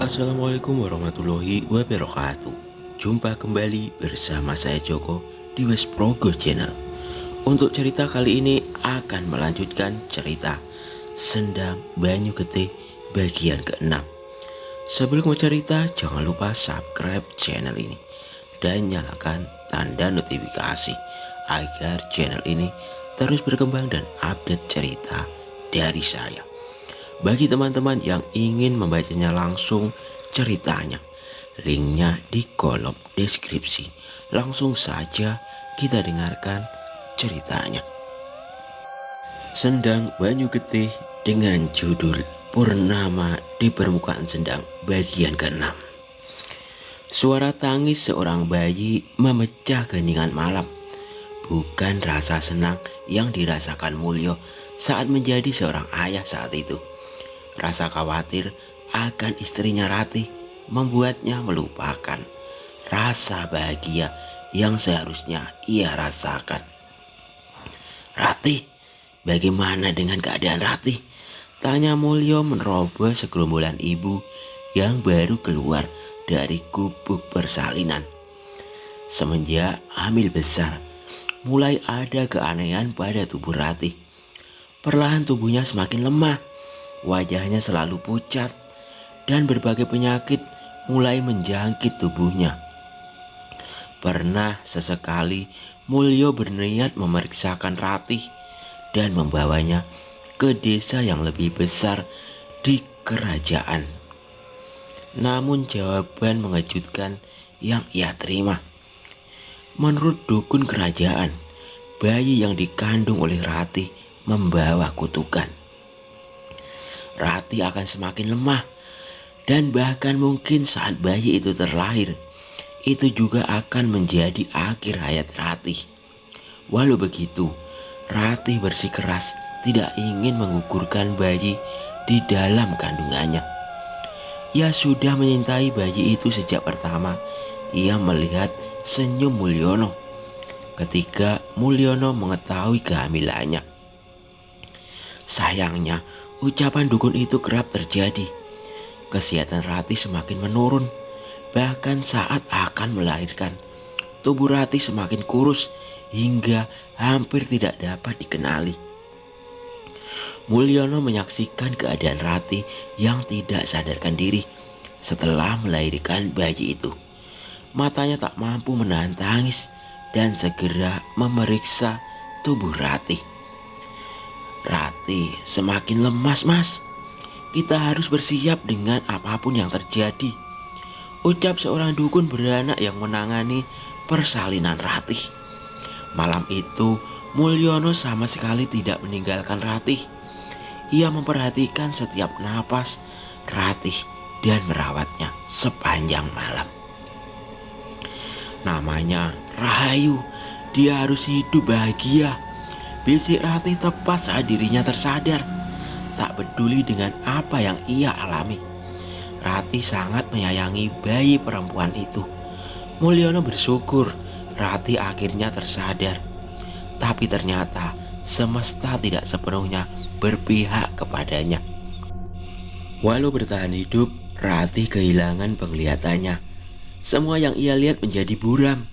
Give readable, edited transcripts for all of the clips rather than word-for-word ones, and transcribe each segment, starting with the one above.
Assalamualaikum warahmatullahi wabarakatuh. Jumpa kembali bersama saya Joko di West Progo Channel. Untuk cerita kali ini akan melanjutkan cerita Sendang Banyu Getih bagian ke-6. Sebelum cerita, jangan lupa subscribe channel ini dan nyalakan tanda notifikasi agar channel ini terus berkembang dan update cerita dari saya. Bagi teman-teman yang ingin membacanya langsung ceritanya, linknya di kolom deskripsi. Langsung saja kita dengarkan ceritanya. Sendang Banyu Getih dengan judul Purnama di Permukaan Sendang bagian ke-6. Suara tangis seorang bayi memecah keheningan malam. Bukan rasa senang yang dirasakan Mulyo saat menjadi seorang ayah saat itu. Rasa khawatir akan istrinya Ratih membuatnya melupakan rasa bahagia yang seharusnya ia rasakan. "Ratih, bagaimana dengan keadaan Ratih?" tanya Mulyo menerobos segerombolan ibu yang baru keluar dari gubuk persalinan. Semenjak hamil besar, mulai ada keanehan pada tubuh Ratih. Perlahan tubuhnya semakin lemah. Wajahnya selalu pucat dan berbagai penyakit mulai menjangkit tubuhnya. Pernah sesekali Mulyo berniat memeriksakan Ratih dan membawanya ke desa yang lebih besar di kerajaan. Namun jawaban mengejutkan yang ia terima. Menurut dukun kerajaan, bayi yang dikandung oleh Ratih membawa kutukan. Ratih akan semakin lemah dan bahkan mungkin saat bayi itu terlahir, itu juga akan menjadi akhir hayat Ratih. Walau begitu, Ratih bersikeras tidak ingin menggugurkan bayi di dalam kandungannya. Ia sudah menyintai bayi itu sejak pertama ia melihat senyum Mulyono ketika Mulyono mengetahui kehamilannya. Sayangnya, ucapan dukun itu kerap terjadi. Kesehatan Ratih semakin menurun. Bahkan saat akan melahirkan, tubuh Ratih semakin kurus hingga hampir tidak dapat dikenali. Mulyono menyaksikan keadaan Ratih yang tidak sadarkan diri setelah melahirkan bayi itu. Matanya tak mampu menahan tangis dan segera memeriksa tubuh Ratih. "Ratih semakin lemas, Mas. Kita harus bersiap dengan apapun yang terjadi," ucap seorang dukun beranak yang menangani persalinan Ratih. Malam itu Mulyono sama sekali tidak meninggalkan Ratih. Ia memperhatikan setiap napas Ratih dan merawatnya sepanjang malam. "Namanya Rahayu, dia harus hidup bahagia," bisik Ratih tepat saat dirinya tersadar. Tak peduli dengan apa yang ia alami, Ratih sangat menyayangi bayi perempuan itu. Mulyono bersyukur Ratih akhirnya tersadar. Tapi ternyata semesta tidak sepenuhnya berpihak kepadanya. Walau bertahan hidup, Ratih kehilangan penglihatannya. Semua yang ia lihat menjadi buram.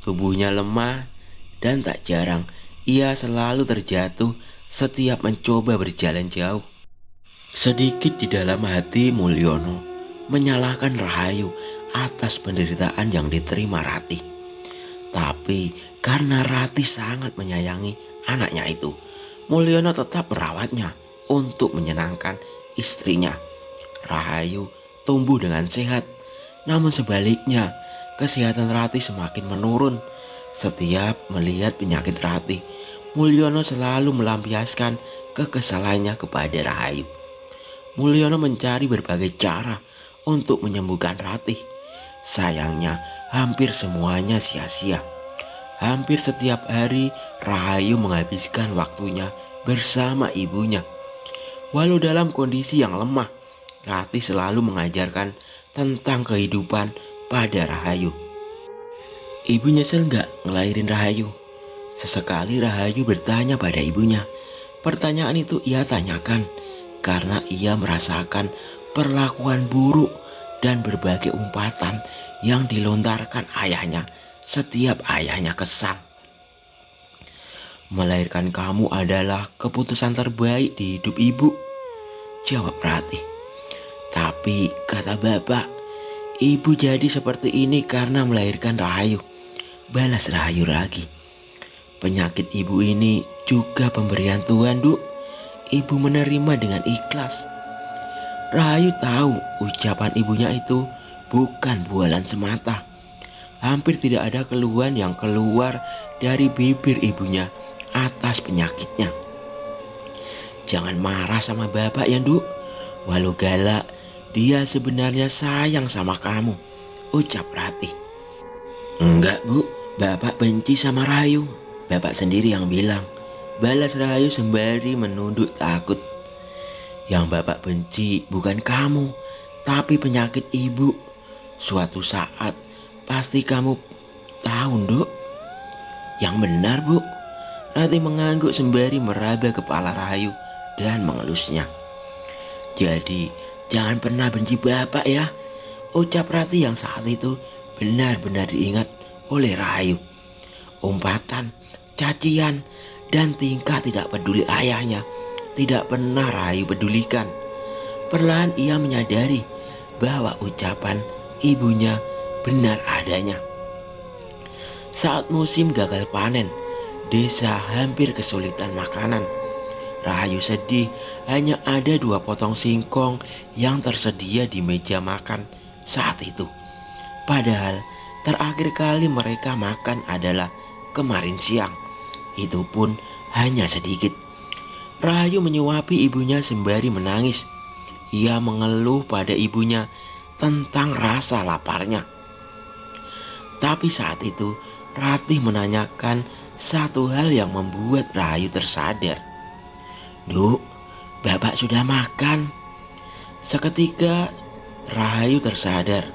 Tubuhnya lemah dan tak jarang ia selalu terjatuh setiap mencoba berjalan jauh. Sedikit di dalam hati Mulyono menyalahkan Rahayu atas penderitaan yang diterima Ratih. Tapi karena Ratih sangat menyayangi anaknya itu, Mulyono tetap merawatnya untuk menyenangkan istrinya. Rahayu tumbuh dengan sehat, namun sebaliknya kesehatan Ratih semakin menurun. Setiap melihat penyakit Ratih, Mulyono selalu melampiaskan kekesalannya kepada Rahayu. Mulyono mencari berbagai cara untuk menyembuhkan Ratih. Sayangnya hampir semuanya sia-sia. Hampir setiap hari Rahayu menghabiskan waktunya bersama ibunya. Walau dalam kondisi yang lemah, Ratih selalu mengajarkan tentang kehidupan pada Rahayu. "Ibu nyesel gak ngelahirin Rahayu?" Sesekali Rahayu bertanya pada ibunya. Pertanyaan itu ia tanyakan karena ia merasakan perlakuan buruk dan berbagai umpatan yang dilontarkan ayahnya setiap ayahnya kesal. "Melahirkan kamu adalah keputusan terbaik di hidup ibu," jawab Ratih. "Tapi," kata bapak, "ibu jadi seperti ini karena melahirkan Rahayu," balas Rahayu lagi. "Penyakit ibu ini juga pemberian Tuhan, Duk. Ibu menerima dengan ikhlas." Rahayu tahu ucapan ibunya itu bukan bualan semata. Hampir tidak ada keluhan yang keluar dari bibir ibunya atas penyakitnya. "Jangan marah sama bapak ya, Duk. Walau galak, dia sebenarnya sayang sama kamu," ucap Ratih. "Enggak, Bu. Bapak benci sama Rahayu. Bapak sendiri yang bilang," balas Rahayu sembari menunduk takut. "Yang bapak benci bukan kamu, tapi penyakit ibu. Suatu saat pasti kamu tahu, Duk." "Yang benar, Bu." Ratih mengangguk sembari meraba kepala Rahayu dan mengelusnya. "Jadi jangan pernah benci bapak ya," ucap Ratih yang saat itu benar-benar diingat oleh Rahayu. Umpatan, cacian, dan tingkah tidak peduli ayahnya tidak pernah Rahayu pedulikan. Perlahan ia menyadari bahwa ucapan ibunya benar adanya. Saat musim gagal panen, desa hampir kesulitan makanan. Rahayu sedih, hanya ada 2 potong singkong yang tersedia di meja makan saat itu. Padahal terakhir kali mereka makan adalah kemarin siang. Itu pun hanya sedikit. Rahayu menyuapi ibunya sembari menangis. Ia mengeluh pada ibunya tentang rasa laparnya. Tapi saat itu Ratih menanyakan satu hal yang membuat Rahayu tersadar. "Duk, bapak sudah makan?" Seketika Rahayu tersadar.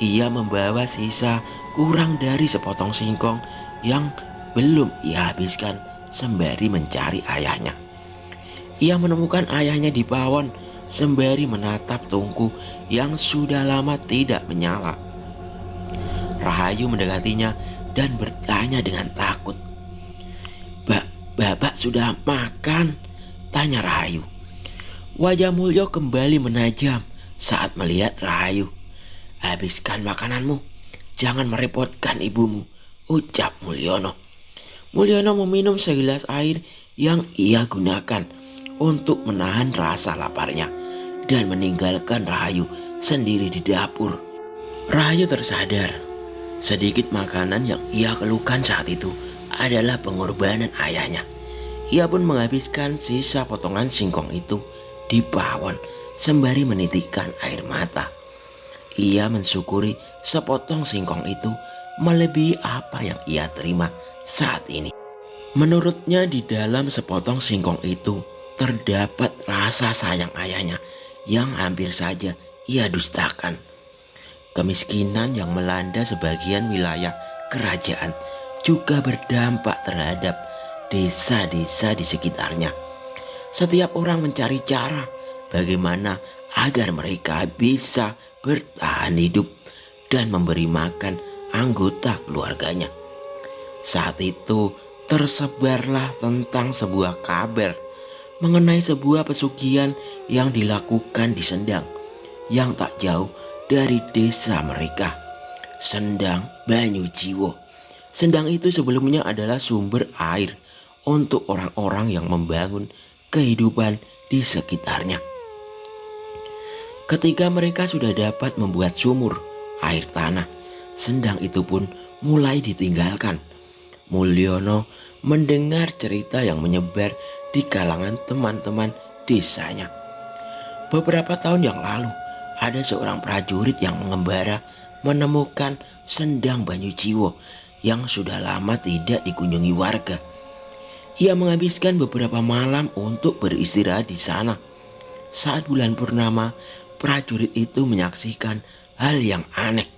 Ia membawa sisa kurang dari sepotong singkong yang belum ia habiskan sembari mencari ayahnya. Ia menemukan ayahnya di pawon sembari menatap tungku yang sudah lama tidak menyala. Rahayu mendekatinya dan bertanya dengan takut. Bapak sudah makan?" tanya Rahayu. Wajah Mulyo kembali menajam saat melihat Rahayu. "Habiskan makananmu, jangan merepotkan ibumu," ucap Mulyono. Mulyono meminum segelas air yang ia gunakan untuk menahan rasa laparnya dan meninggalkan Rahayu sendiri di dapur. Rahayu tersadar sedikit makanan yang ia keluhkan saat itu adalah pengorbanan ayahnya. Ia pun menghabiskan sisa potongan singkong itu di pawon sembari menitikkan air mata. Ia mensyukuri sepotong singkong itu melebihi apa yang ia terima saat ini. Menurutnya di dalam sepotong singkong itu terdapat rasa sayang ayahnya yang hampir saja ia dustakan. Kemiskinan yang melanda sebagian wilayah kerajaan juga berdampak terhadap desa-desa di sekitarnya. Setiap orang mencari cara bagaimana agar mereka bisa bertahan hidup dan memberi makan anggota keluarganya. Saat itu tersebarlah tentang sebuah kabar mengenai sebuah pesugihan yang dilakukan di Sendang yang tak jauh dari desa mereka, Sendang Banyujiwo. Sendang itu sebelumnya adalah sumber air untuk orang-orang yang membangun kehidupan di sekitarnya. Ketika mereka sudah dapat membuat sumur air tanah, Sendang itu pun mulai ditinggalkan. Mulyono mendengar cerita yang menyebar di kalangan teman-teman desanya. Beberapa tahun yang lalu, ada seorang prajurit yang mengembara menemukan Sendang Banyujiwo yang sudah lama tidak dikunjungi warga. Ia menghabiskan beberapa malam untuk beristirahat di sana. Saat bulan purnama, prajurit itu menyaksikan hal yang aneh.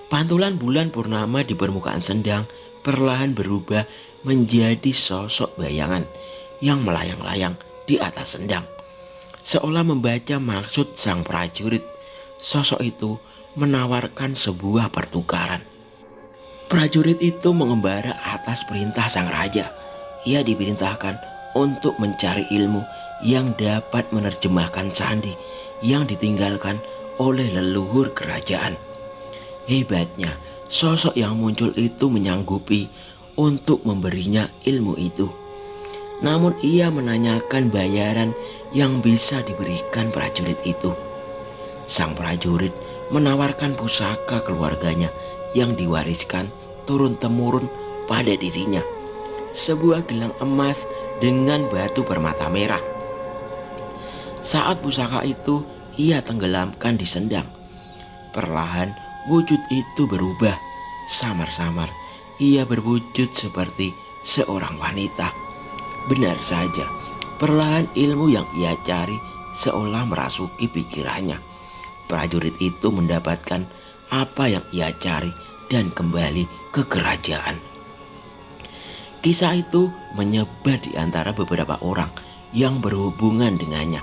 Pantulan bulan purnama di permukaan Sendang perlahan berubah menjadi sosok bayangan yang melayang-layang di atas Sendang, seolah membaca maksud sang prajurit. Sosok itu menawarkan sebuah pertukaran. Prajurit itu mengembara atas perintah sang raja. Ia diperintahkan untuk mencari ilmu yang dapat menerjemahkan sandi yang ditinggalkan oleh leluhur kerajaan. Hebatnya, sosok yang muncul itu menyanggupi untuk memberinya ilmu itu. Namun ia menanyakan bayaran yang bisa diberikan prajurit itu. Sang prajurit menawarkan pusaka keluarganya yang diwariskan turun-temurun pada dirinya. Sebuah gelang emas dengan batu permata merah. Saat pusaka itu ia tenggelamkan di sendang, perlahan wujud itu berubah. Samar-samar ia berwujud seperti seorang wanita. Benar saja, perlahan ilmu yang ia cari seolah merasuki pikirannya. Prajurit itu mendapatkan apa yang ia cari dan kembali ke kerajaan. Kisah itu menyebar di antara beberapa orang yang berhubungan dengannya.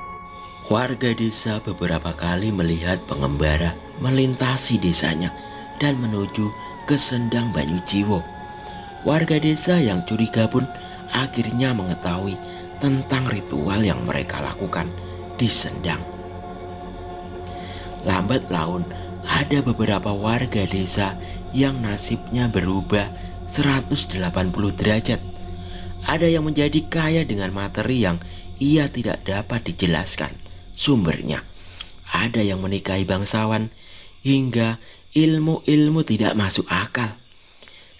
Warga desa beberapa kali melihat pengembara melintasi desanya dan menuju ke Sendang Banyujiwo. Warga desa yang curiga pun akhirnya mengetahui tentang ritual yang mereka lakukan di Sendang. Lambat laun ada beberapa warga desa yang nasibnya berubah 180 derajat. Ada yang menjadi kaya dengan materi yang ia tidak dapat dijelaskan sumbernya. Ada yang menikahi bangsawan hingga ilmu-ilmu tidak masuk akal.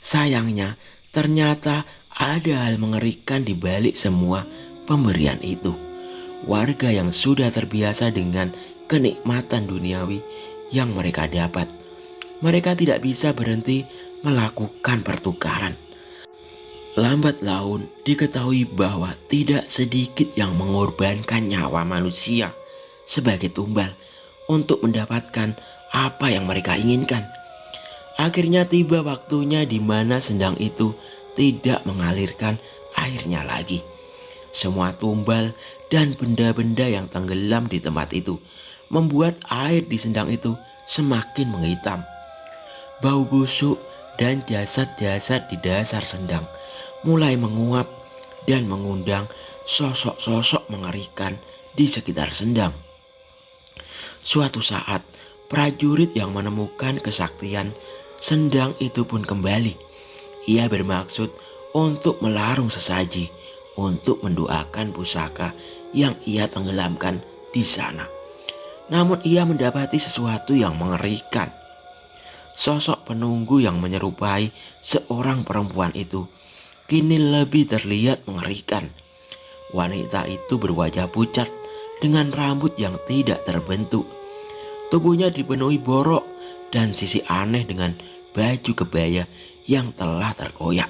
Sayangnya, ternyata ada hal mengerikan di balik semua pemberian itu. Warga yang sudah terbiasa dengan kenikmatan duniawi yang mereka dapat, mereka tidak bisa berhenti melakukan pertukaran. Lambat laun diketahui bahwa tidak sedikit yang mengorbankan nyawa manusia sebagai tumbal untuk mendapatkan apa yang mereka inginkan. Akhirnya tiba waktunya di mana sendang itu tidak mengalirkan airnya lagi. Semua tumbal dan benda-benda yang tenggelam di tempat itu membuat air di sendang itu semakin menghitam. Bau busuk dan jasad-jasad di dasar sendang mulai menguap dan mengundang sosok-sosok mengerikan di sekitar sendang. Suatu saat, prajurit yang menemukan kesaktian sendang itu pun kembali. Ia bermaksud untuk melarung sesaji, untuk mendoakan pusaka yang ia tenggelamkan di sana. Namun ia mendapati sesuatu yang mengerikan. Sosok penunggu yang menyerupai seorang perempuan itu kini lebih terlihat mengerikan. Wanita itu berwajah pucat dengan rambut yang tidak terbentuk. Tubuhnya dipenuhi borok dan sisi aneh dengan baju kebaya yang telah terkoyak.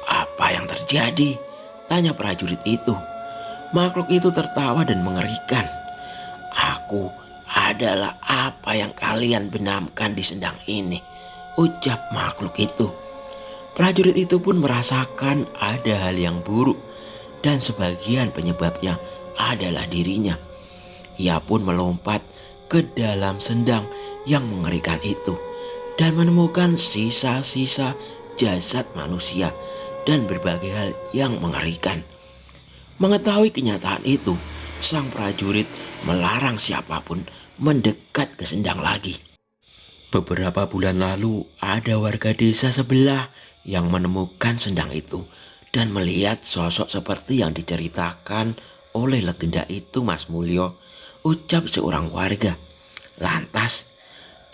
"Apa yang terjadi?" tanya prajurit itu. Makhluk itu tertawa dan mengerikan. "Aku adalah apa yang kalian benamkan di sendang ini," ucap makhluk itu. Prajurit itu pun merasakan ada hal yang buruk dan sebagian penyebabnya adalah dirinya. Ia pun melompat ke dalam sendang yang mengerikan itu dan menemukan sisa-sisa jasad manusia dan berbagai hal yang mengerikan. Mengetahui kenyataan itu, sang prajurit melarang siapapun mendekat ke sendang lagi. Beberapa bulan lalu ada warga desa sebelah yang menemukan sendang itu dan melihat sosok seperti yang diceritakan oleh legenda itu, Mas Mulyo, ucap seorang warga. Lantas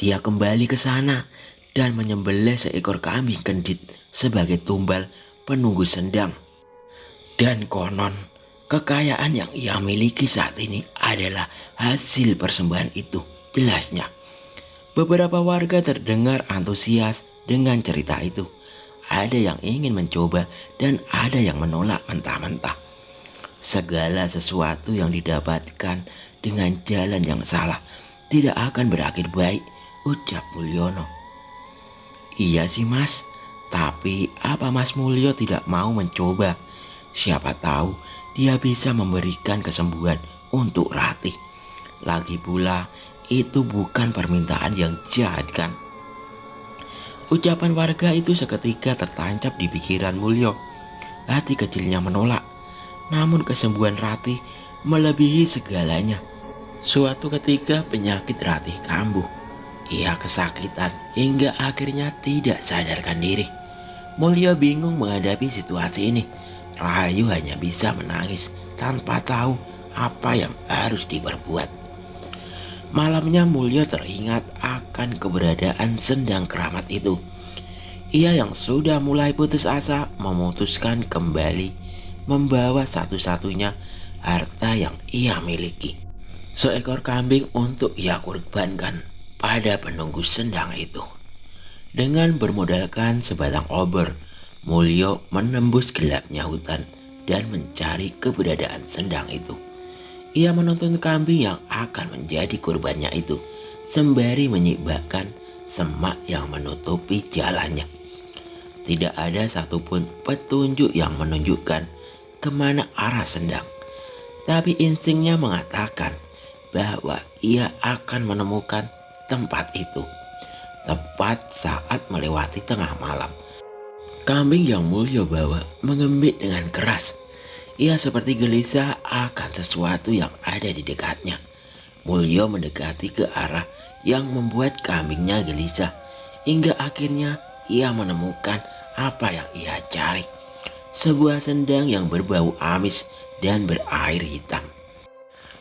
dia kembali ke sana dan menyembelih seekor kambing kendit sebagai tumbal penunggu sendang. Dan konon kekayaan yang ia miliki saat ini adalah hasil persembahan itu, jelasnya. Beberapa warga terdengar antusias dengan cerita itu. Ada yang ingin mencoba dan ada yang menolak mentah-mentah. Segala sesuatu yang didapatkan dengan jalan yang salah tidak akan berakhir baik, ucap Mulyono. "Iya sih Mas, tapi apa Mas Mulyo tidak mau mencoba? Siapa tahu dia bisa memberikan kesembuhan untuk Ratih. Lagi pula itu bukan permintaan yang jahat kan? Ucapan warga itu seketika tertancap di pikiran Mulyo. Hati kecilnya menolak, namun kesembuhan Ratih melebihi segalanya. Suatu ketika penyakit Ratih kambuh. Ia kesakitan hingga akhirnya tidak sadarkan diri. Mulyo bingung menghadapi situasi ini. Rahayu hanya bisa menangis tanpa tahu apa yang harus diperbuat. Malamnya Mulyo teringat akan keberadaan sendang keramat itu. Ia yang sudah mulai putus asa memutuskan kembali membawa satu-satunya harta yang ia miliki. Seekor kambing untuk ia korbankan pada penunggu sendang itu. Dengan bermodalkan sebatang obor, Mulyo menembus gelapnya hutan dan mencari keberadaan sendang itu. Ia menuntun kambing yang akan menjadi korbannya itu, sembari menyibakkan semak yang menutupi jalannya. Tidak ada satupun petunjuk yang menunjukkan kemana arah sendang. Tapi instingnya mengatakan bahwa ia akan menemukan tempat itu. Tepat saat melewati tengah malam, kambing yang Mulyo bawa mengembik dengan keras. Ia seperti gelisah akan sesuatu yang ada di dekatnya. Mulyo mendekati ke arah yang membuat kambingnya gelisah, hingga akhirnya ia menemukan apa yang ia cari. Sebuah sendang yang berbau amis dan berair hitam.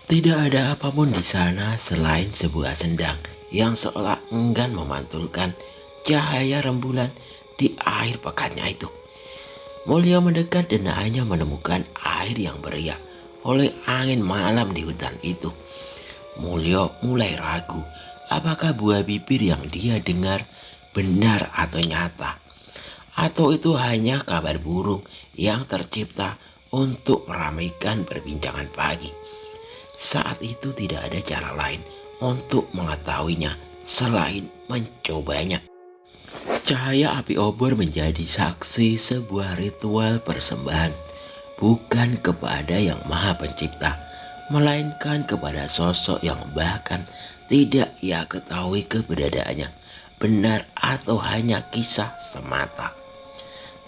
Tidak ada apapun di sana selain sebuah sendang yang seolah enggan memantulkan cahaya rembulan di air pekatnya itu. Mulyo mendekat dan hanya menemukan air yang beriak oleh angin malam di hutan itu. Mulyo mulai ragu apakah buah bibir yang dia dengar benar atau nyata, atau itu hanya kabar burung yang tercipta untuk meramaikan perbincangan pagi. Saat itu tidak ada cara lain untuk mengetahuinya selain mencobanya. Cahaya api obor menjadi saksi sebuah ritual persembahan, bukan kepada Yang Maha Pencipta, melainkan kepada sosok yang bahkan tidak ia ketahui keberadaannya, benar atau hanya kisah semata.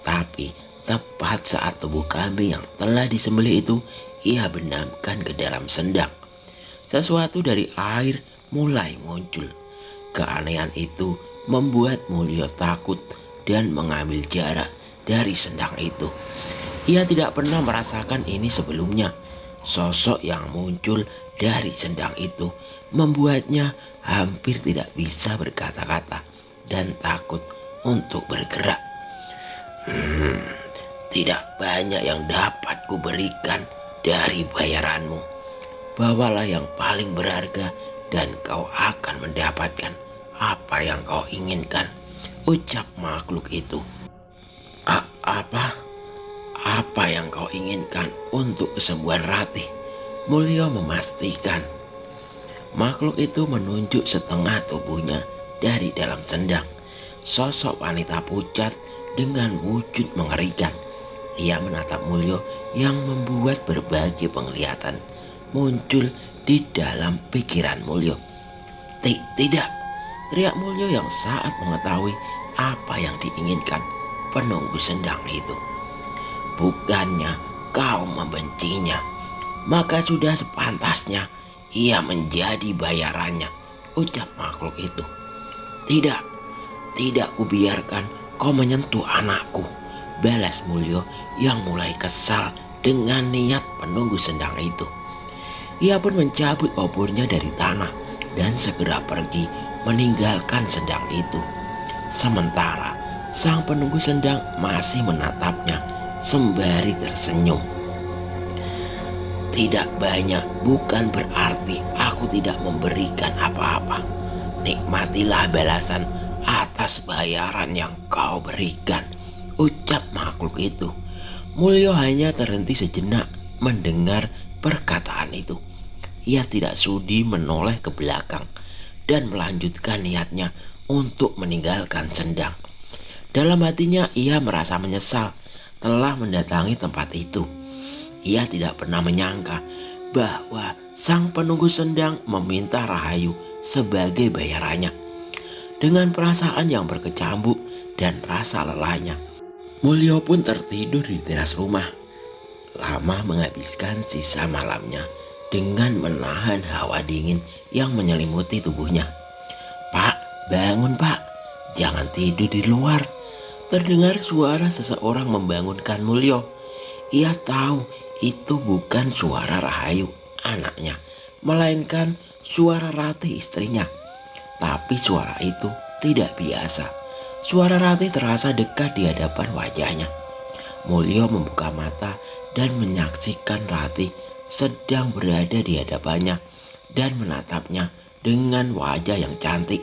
Tapi tepat saat tubuh kambing yang telah disembelih itu ia benamkan ke dalam sendang, sesuatu dari air mulai muncul. Keanehan itu membuat Mulyo takut dan mengambil jarak dari sendang itu. Ia tidak pernah merasakan ini sebelumnya. Sosok yang muncul dari sendang itu membuatnya hampir tidak bisa berkata-kata dan takut untuk bergerak. Tidak banyak yang dapat kuberikan dari bayaranmu. Bawalah yang paling berharga dan kau akan mendapatkan apa yang kau inginkan, ucap makhluk itu. Apa yang kau inginkan untuk kesembuhan Ratih? Mulyo memastikan. Makhluk itu menunjuk setengah tubuhnya dari dalam sendang. Sosok wanita pucat dengan wujud mengerikan. Ia menatap Mulyo yang membuat berbagai penglihatan muncul di dalam pikiran Mulyo. Tidak, teriak Mulyo yang saat mengetahui apa yang diinginkan penunggu sendang itu. Bukannya kau membencinya, maka sudah sepantasnya ia menjadi bayarannya, ucap makhluk itu. Tidak kubiarkan kau menyentuh anakku, balas Mulyo yang mulai kesal dengan niat penunggu sendang itu. Ia pun mencabut obornya dari tanah dan segera pergi meninggalkan sendang itu. Sementara sang penunggu sendang masih menatapnya sembari tersenyum. Tidak banyak bukan berarti aku tidak memberikan apa-apa. Nikmatilah balasan atas bayaran yang kau berikan, ucap makhluk itu. Mulyo hanya terhenti sejenak mendengar perkataan itu. Ia tidak sudi menoleh ke belakang dan melanjutkan niatnya untuk meninggalkan sendang. Dalam hatinya ia merasa menyesal telah mendatangi tempat itu. Ia tidak pernah menyangka bahwa sang penunggu sendang meminta Rahayu sebagai bayarannya. Dengan perasaan yang berkecambuk dan rasa lelahnya, Mulyo pun tertidur di teras rumah. Lama menghabiskan sisa malamnya dengan menahan hawa dingin yang menyelimuti tubuhnya. "Pak, bangun pak, jangan tidur di luar." Terdengar suara seseorang membangunkan Mulyo. Ia tahu itu bukan suara Rahayu, anaknya, melainkan suara Ratih, istrinya. Tapi suara itu tidak biasa. Suara Ratih terasa dekat di hadapan wajahnya. Mulyo membuka mata dan menyaksikan Ratih sedang berada di hadapannya dan menatapnya dengan wajah yang cantik.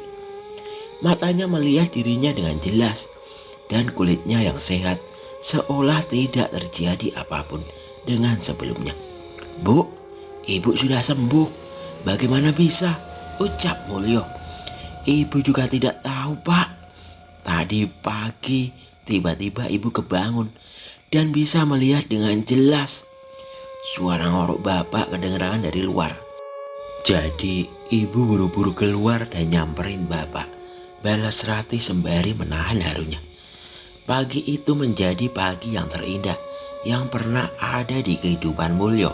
Matanya melihat dirinya dengan jelas dan kulitnya yang sehat, seolah tidak terjadi apapun dengan sebelumnya. "Bu, ibu sudah sembuh. Bagaimana bisa?" ucap Mulyo. "Ibu juga tidak tahu, Pak. Tadi pagi tiba-tiba ibu kebangun dan bisa melihat dengan jelas. Suara ngorok bapak kedengeran dari luar. Jadi ibu buru-buru keluar dan nyamperin bapak," balas Ratih sembari menahan harunya. Pagi itu menjadi pagi yang terindah yang pernah ada di kehidupan Mulyo.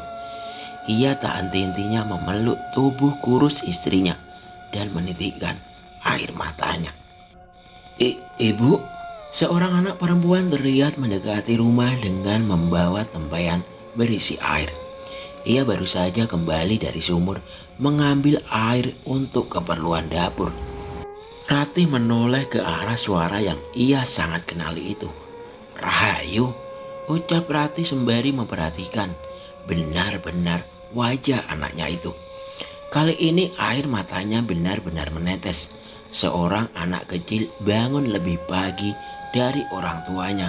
Ia tak henti-hentinya memeluk tubuh kurus istrinya dan menitikkan air matanya. "Ibu," seorang anak perempuan terlihat mendekati rumah dengan membawa tempayan berisi air. Ia baru saja kembali dari sumur mengambil air untuk keperluan dapur. Ratih menoleh ke arah suara yang ia sangat kenali itu. "Rahayu," ucap Ratih sembari memperhatikan benar-benar wajah anaknya itu. Kali ini air matanya benar-benar menetes. Seorang anak kecil bangun lebih pagi dari orang tuanya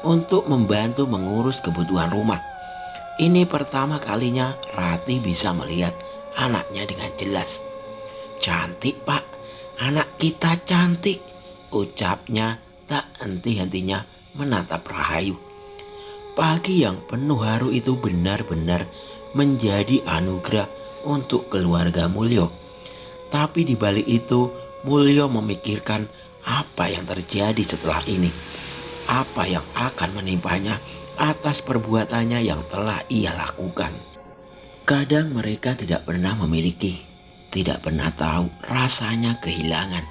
untuk membantu mengurus kebutuhan rumah. Ini pertama kalinya Ratih bisa melihat anaknya dengan jelas. "Cantik pak, anak kita cantik," ucapnya tak henti-hentinya menatap Rahayu. Pagi yang penuh haru itu benar-benar menjadi anugerah untuk keluarga Mulyo. Tapi di balik itu Mulyo memikirkan apa yang terjadi setelah ini. Apa yang akan menimpanya atas perbuatannya yang telah ia lakukan. Kadang mereka tidak pernah memiliki, tidak pernah tahu rasanya kehilangan.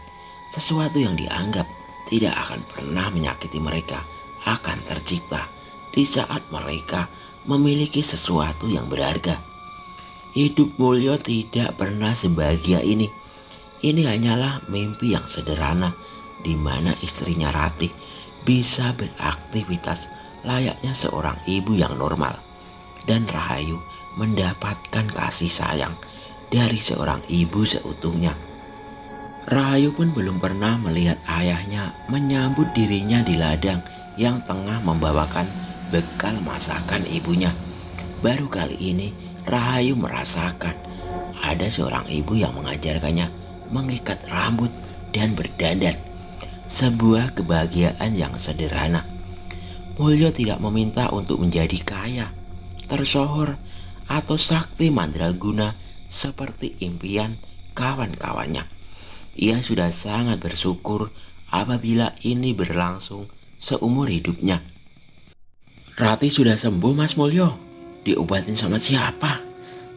Sesuatu yang dianggap tidak akan pernah menyakiti mereka akan tercipta di saat mereka memiliki sesuatu yang berharga. Hidup Mulyo tidak pernah sebahagia ini. Ini hanyalah mimpi yang sederhana di mana istrinya Ratih bisa beraktivitas layaknya seorang ibu yang normal, dan Rahayu mendapatkan kasih sayang dari seorang ibu seutuhnya. Rahayu pun belum pernah melihat ayahnya menyambut dirinya di ladang yang tengah membawakan bekal masakan ibunya. Baru kali ini Rahayu merasakan ada seorang ibu yang mengajarkannya mengikat rambut dan berdandan. Sebuah kebahagiaan yang sederhana. Mulyo tidak meminta untuk menjadi kaya, tersohor, atau sakti mandraguna seperti impian kawan-kawannya. Ia sudah sangat bersyukur apabila ini berlangsung seumur hidupnya. "Ratih sudah sembuh, Mas Mulyo? Diobatin sama siapa?"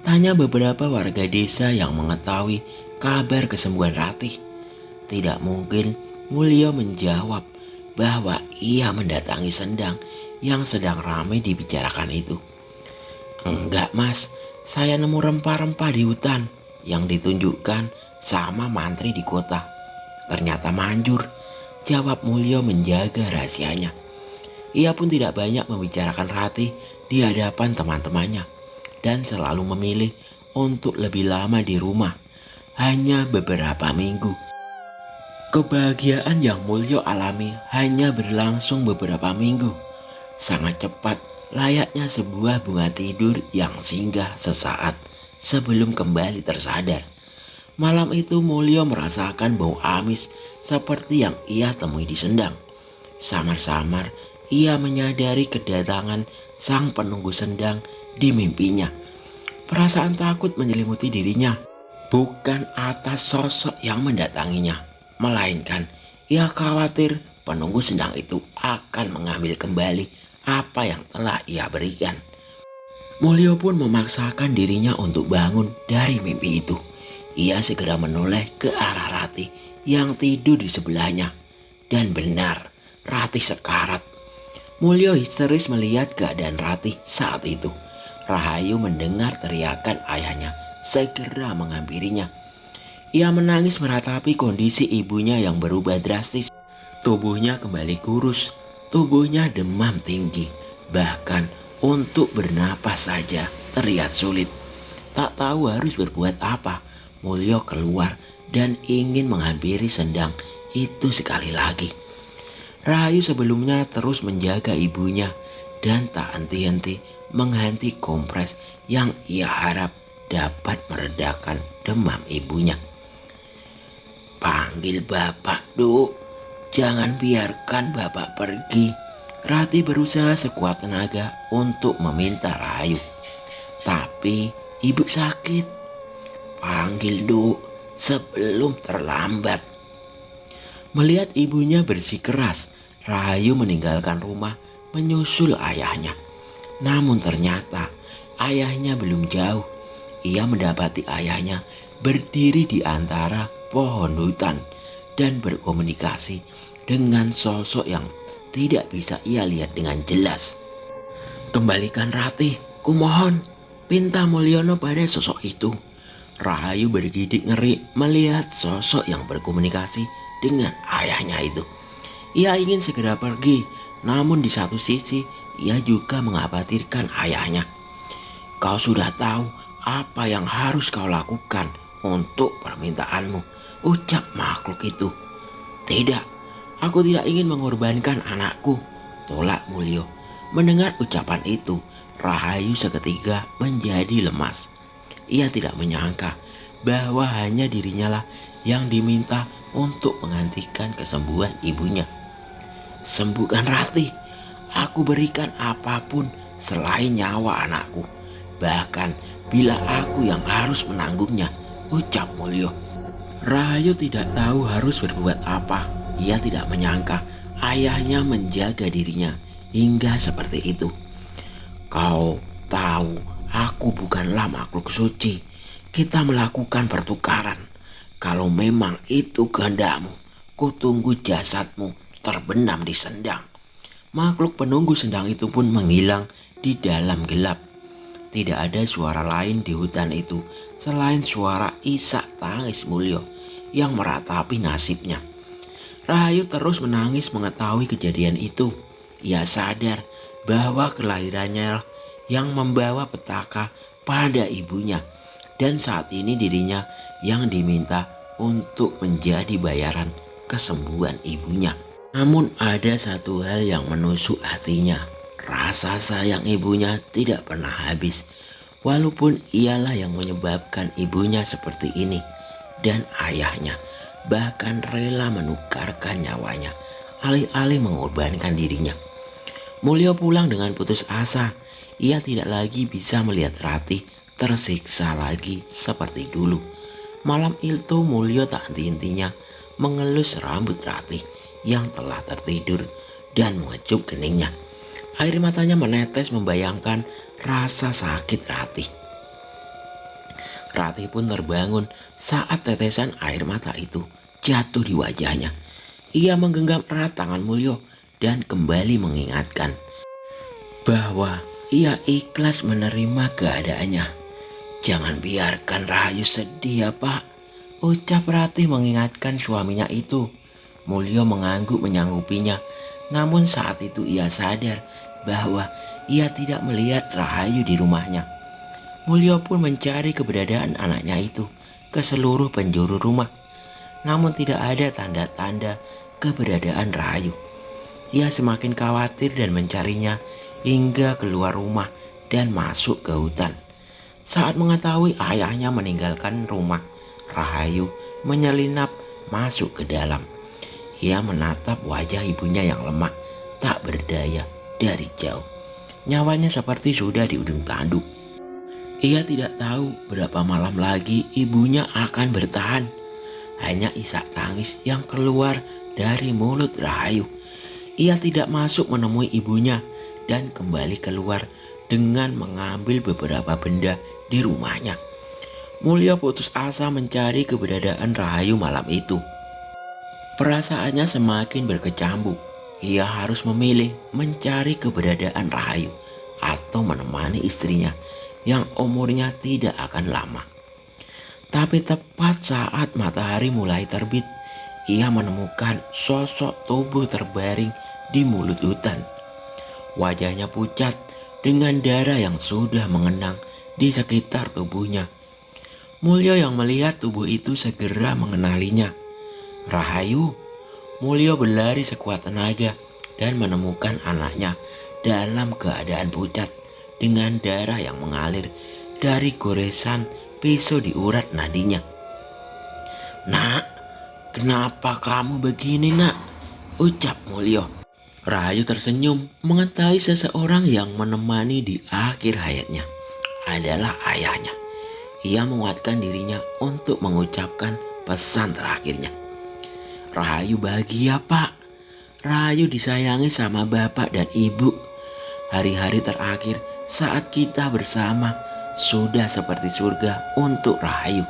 tanya beberapa warga desa yang mengetahui kabar kesembuhan Ratih. Tidak mungkin Mulyo menjawab bahwa ia mendatangi sendang yang sedang ramai dibicarakan itu. "Enggak mas, saya nemu rempah-rempah di hutan yang ditunjukkan sama mantri di kota. Ternyata manjur," jawab Mulyo menjaga rahasianya. Ia pun tidak banyak membicarakan Ratih di hadapan teman-temannya dan selalu memilih untuk lebih lama di rumah, hanya beberapa minggu. Kebahagiaan yang Mulyo alami hanya berlangsung beberapa minggu. Sangat cepat, layaknya sebuah bunga tidur yang singgah sesaat sebelum kembali tersadar. Malam itu Mulyo merasakan bau amis seperti yang ia temui di sendang. Samar-samar ia menyadari kedatangan sang penunggu sendang di mimpinya. Perasaan takut menyelimuti dirinya, bukan atas sosok yang mendatanginya, melainkan ia khawatir penunggu sendang itu akan mengambil kembali apa yang telah ia berikan. Mulyo pun memaksakan dirinya untuk bangun dari mimpi itu. Ia segera menoleh ke arah Ratih yang tidur di sebelahnya. Dan benar, Ratih sekarat. Mulyo histeris melihat keadaan Ratih saat itu. Rahayu mendengar teriakan ayahnya, segera menghampirinya. Ia menangis meratapi kondisi ibunya yang berubah drastis. Tubuhnya kembali kurus, tubuhnya demam tinggi. Bahkan untuk bernapas saja terlihat sulit. Tak tahu harus berbuat apa, Mulyo keluar dan ingin menghampiri sendang itu sekali lagi. Rahayu sebelumnya terus menjaga ibunya dan tak henti-henti mengganti kompres yang ia harap dapat meredakan demam ibunya. "Panggil bapak, Duk. Jangan biarkan bapak pergi." Ratih berusaha sekuat tenaga untuk meminta Rahayu. "Tapi ibu sakit." "Panggil, Duk, sebelum terlambat." Melihat ibunya bersikeras, Rahayu meninggalkan rumah menyusul ayahnya. Namun ternyata ayahnya belum jauh. Ia mendapati ayahnya berdiri di antara pohon hutan dan berkomunikasi dengan sosok yang tidak bisa ia lihat dengan jelas. "Kembalikan Ratih, kumohon," pinta Mulyono pada sosok itu. Rahayu bergidik ngeri melihat sosok yang berkomunikasi dengan ayahnya itu. Ia ingin segera pergi, namun di satu sisi ia juga mengkhawatirkan ayahnya. "Kau sudah tahu apa yang harus kau lakukan untuk permintaanmu," ucap makhluk itu. "Tidak, aku tidak ingin mengorbankan anakku," tolak Mulyo. Mendengar ucapan itu, Rahayu seketika menjadi lemas. Ia tidak menyangka bahwa hanya dirinya lah yang diminta untuk menggantikan kesembuhan ibunya. "Sembuhkan Ratih, aku berikan apapun selain nyawa anakku, bahkan bila aku yang harus menanggungnya," ucap Mulyo. Rahayu tidak tahu harus berbuat apa. Ia tidak menyangka ayahnya menjaga dirinya hingga seperti itu. "Kau tahu aku bukanlah makhluk suci. Kita melakukan pertukaran. Kalau memang itu kehendakmu, kutunggu jasadmu terbenam di sendang." Makhluk penunggu sendang itu pun menghilang di dalam gelap. Tidak ada suara lain di hutan itu selain suara isak tangis Mulyo yang meratapi nasibnya. Rahayu terus menangis mengetahui kejadian itu. Ia sadar bahwa kelahirannya yang membawa petaka pada ibunya, dan saat ini dirinya yang diminta untuk menjadi bayaran kesembuhan ibunya. Namun ada satu hal yang menusuk hatinya. Rasa sayang ibunya tidak pernah habis. Walaupun ialah yang menyebabkan ibunya seperti ini, dan ayahnya bahkan rela menukarkan nyawanya alih-alih mengorbankan dirinya. Mulyo pulang dengan putus asa. Ia tidak lagi bisa melihat Ratih tersiksa lagi seperti dulu. Malam itu Mulyo tak henti-hentinya mengelus rambut Ratih yang telah tertidur dan mengecup keningnya. Air matanya menetes membayangkan rasa sakit Ratih. Ratih pun terbangun saat tetesan air mata itu jatuh di wajahnya. Ia menggenggam erat tangan Mulyo dan kembali mengingatkan bahwa ia ikhlas menerima keadaannya. "Jangan biarkan Rahayu sedih ya Pak," ucap Ratih mengingatkan suaminya itu. Mulyo mengangguk menyanggupinya, namun saat itu ia sadar bahwa ia tidak melihat Rahayu di rumahnya. Mulyo pun mencari keberadaan anaknya itu ke seluruh penjuru rumah, namun tidak ada tanda-tanda keberadaan Rahayu. Ia semakin khawatir dan mencarinya hingga keluar rumah dan masuk ke hutan. Saat mengetahui ayahnya meninggalkan rumah, Rahayu menyelinap masuk ke dalam. Ia menatap wajah ibunya yang lemah, tak berdaya dari jauh. Nyawanya seperti sudah di ujung tanduk. Ia tidak tahu berapa malam lagi ibunya akan bertahan. Hanya isak tangis yang keluar dari mulut Rahayu. Ia tidak masuk menemui ibunya dan kembali keluar dengan mengambil beberapa benda di rumahnya. Mulyo putus asa mencari keberadaan Rahayu malam itu. Perasaannya semakin berkecambuk. Ia harus memilih mencari keberadaan Rahayu atau menemani istrinya yang umurnya tidak akan lama. Tapi tepat saat matahari mulai terbit, ia menemukan sosok tubuh terbaring di mulut hutan. Wajahnya pucat dengan darah yang sudah mengenang di sekitar tubuhnya. Mulyo yang melihat tubuh itu segera mengenalinya. Rahayu. Mulyo berlari sekuat tenaga dan menemukan anaknya dalam keadaan pucat dengan darah yang mengalir dari goresan pisau di urat nadinya. "Nak, kenapa kamu begini, nak?" ucap Mulyo. Rahayu tersenyum mengetahui seseorang yang menemani di akhir hayatnya adalah ayahnya. Ia menguatkan dirinya untuk mengucapkan pesan terakhirnya. "Rahayu bahagia, Pak. Rahayu disayangi sama bapak dan ibu. Hari-hari terakhir saat kita bersama sudah seperti surga untuk Rahayu.